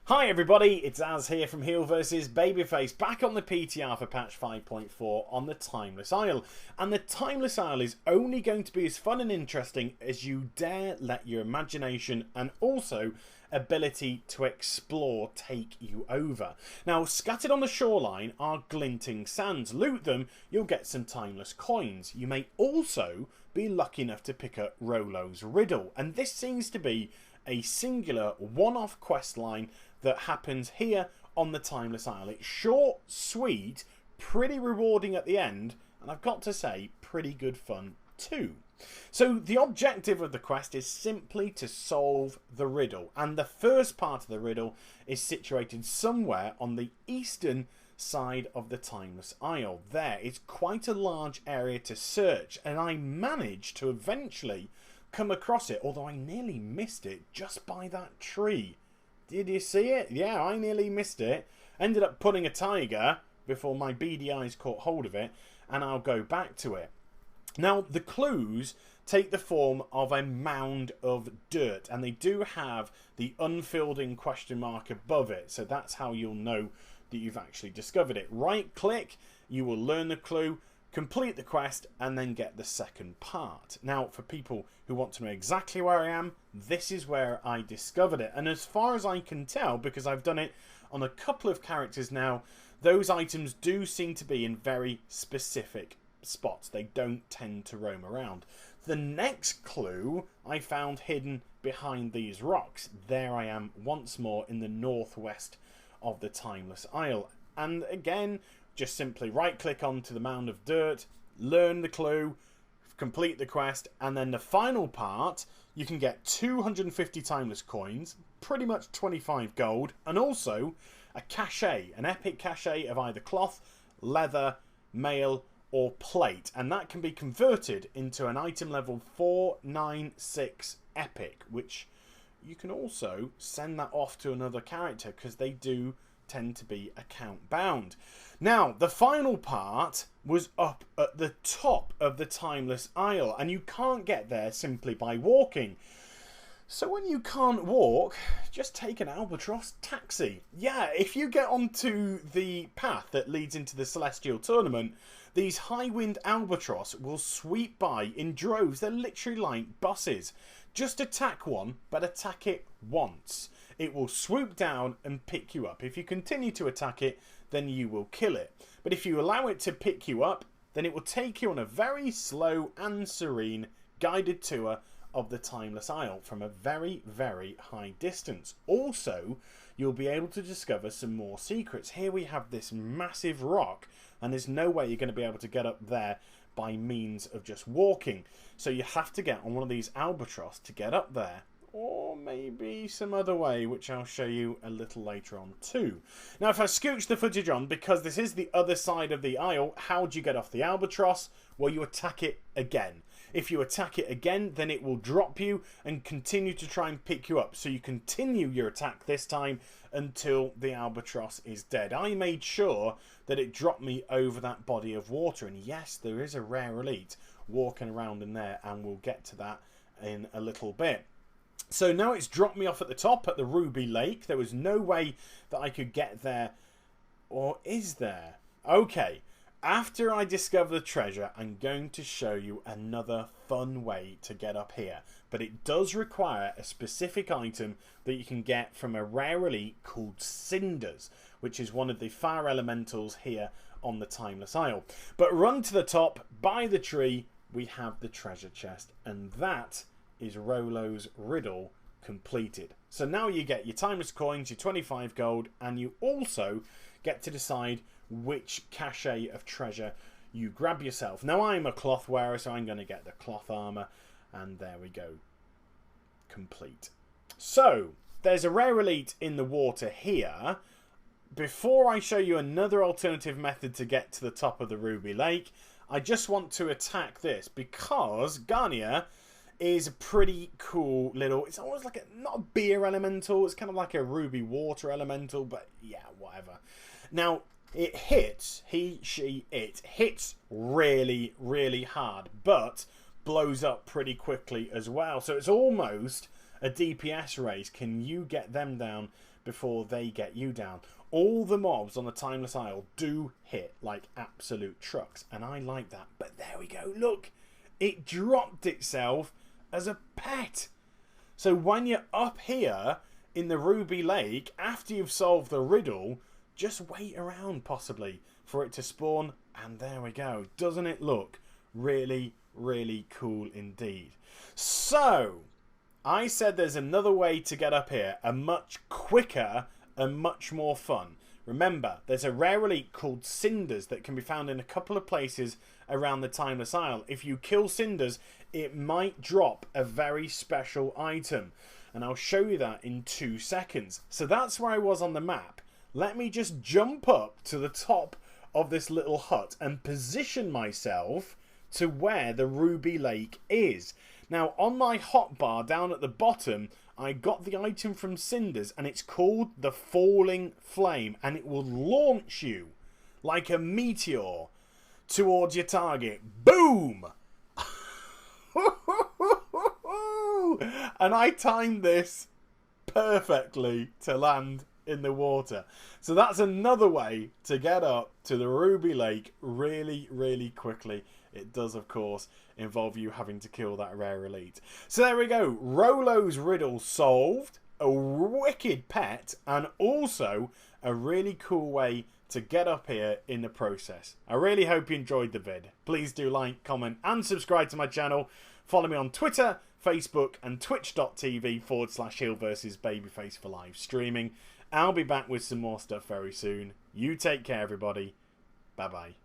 Hi everybody, it's Az here from Heel vs Babyface, back on the PTR for patch 5.4 on the Timeless Isle. And the Timeless Isle is only going to be as fun and interesting as you dare let your imagination and also ability to explore take you over. Now, scattered on the shoreline are glinting sands. Loot them, you'll get some timeless coins. You may also be lucky enough to pick up Rolo's Riddle, and this seems to be a singular one-off quest line that happens here on the Timeless Isle. It's short, sweet, pretty rewarding at the end, and I've got to say, pretty good fun too. So the objective of the quest is simply to solve the riddle, and the first part of the riddle is situated somewhere on the eastern side of the Timeless Isle. There, it's quite a large area to search, and I managed to eventually come across it, although I nearly missed it just by that tree. Did you see it? Yeah, I nearly missed it. Ended up putting a tiger before my beady eyes caught hold of it, and I'll go back to it. Now, the clues take the form of a mound of dirt, and they do have the unfilled in question mark above it, so that's how you'll know that you've actually discovered it. Right click, you will learn the clue, complete the quest, and then get the second part. Now, for people who want to know exactly where I am, this is where I discovered it. And as far as I can tell, because I've done it on a couple of characters now, those items do seem to be in very specific spots. They don't tend to roam around. The next clue I found hidden behind these rocks. There I am once more in the northwest of the Timeless Isle. And again, just simply right click onto the mound of dirt, learn the clue, complete the quest, and then the final part, you can get 250 timeless coins, pretty much 25 gold, and also a cachet, an epic cachet of either cloth, leather, mail, or plate, and that can be converted into an item level 496 epic, which you can also send that off to another character because they do tend to be account bound. Now, the final part was up at the top of the Timeless Isle, and you can't get there simply by walking. So when you can't walk, just take an albatross taxi. Yeah, if you get onto the path that leads into the Celestial Tournament, these high wind albatross will sweep by in droves. They're literally like buses. Just attack one, but attack it once. It will swoop down and pick you up. If you continue to attack it, then you will kill it. But if you allow it to pick you up, then it will take you on a very slow and serene guided tour of the Timeless Isle from a very, very high distance. Also, you'll be able to discover some more secrets. Here we have this massive rock, and there's no way you're going to be able to get up there by means of just walking. So you have to get on one of these albatross to get up there, or maybe some other way, which I'll show you a little later on too. Now, if I scooch the footage on, because this is the other side of the isle, how do you get off the albatross? Well, you attack it again. If you attack it again, then it will drop you and continue to try and pick you up. So you continue your attack this time until the albatross is dead. I made sure that it dropped me over that body of water. And yes, there is a rare elite walking around in there, and we'll get to that in a little bit. So now it's dropped me off at the top at the Ruby Lake. There was no way that I could get there. Or is there? Okay. After I discover the treasure, I'm going to show you another fun way to get up here. But it does require a specific item that you can get from a rare elite called Cinders, which is one of the fire elementals here on the Timeless Isle. But run to the top, by the tree, we have the treasure chest. And that is Rolo's Riddle completed. So now you get your timeless coins, your 25 gold, and you also get to decide which cachet of treasure you grab yourself. Now, I'm a cloth wearer, so I'm going to get the cloth armor, and there we go. Complete. So, there's a rare elite in the water here. Before I show you another alternative method to get to the top of the Ruby Lake, I just want to attack this because Garnia is a pretty cool little, it's almost like not a beer elemental, it's kind of like a ruby water elemental, but yeah, whatever. Now, it hits, it hits really, really hard, but blows up pretty quickly as well. So it's almost a DPS race. Can you get them down before they get you down. All the mobs on the Timeless Isle do hit like absolute trucks, and I like that. But there we go, look, it dropped itself as a pet. So when you're up here in the Ruby Lake, after you've solved the riddle, just wait around possibly for it to spawn, and there we go. Doesn't it look really, really cool indeed? So I said there's another way to get up here, a much quicker and much more fun. Remember, there's a rare elite called Cinders that can be found in a couple of places around the Timeless Isle. If you kill Cinders, it might drop a very special item, and I'll show you that in 2 seconds. So that's where I was on the map. Let me just jump up to the top of this little hut and position myself to where the Ruby Lake is. Now, on my hotbar down at the bottom, I got the item from Cinders, and it's called the Falling Flame, and it will launch you like a meteor towards your target. Boom! And I timed this perfectly to land in the water. So that's another way to get up to the Ruby Lake really, really quickly. It does, of course, involve you having to kill that rare elite. So there we go. Rolo's riddle solved. A wicked pet, and also a really cool way to get up here in the process. I really hope you enjoyed the vid. Please do like, comment, and subscribe to my channel. Follow me on Twitter, Facebook, and twitch.tv/Heal vs Babyface for live streaming. I'll be back with some more stuff very soon. You take care, everybody. Bye-bye.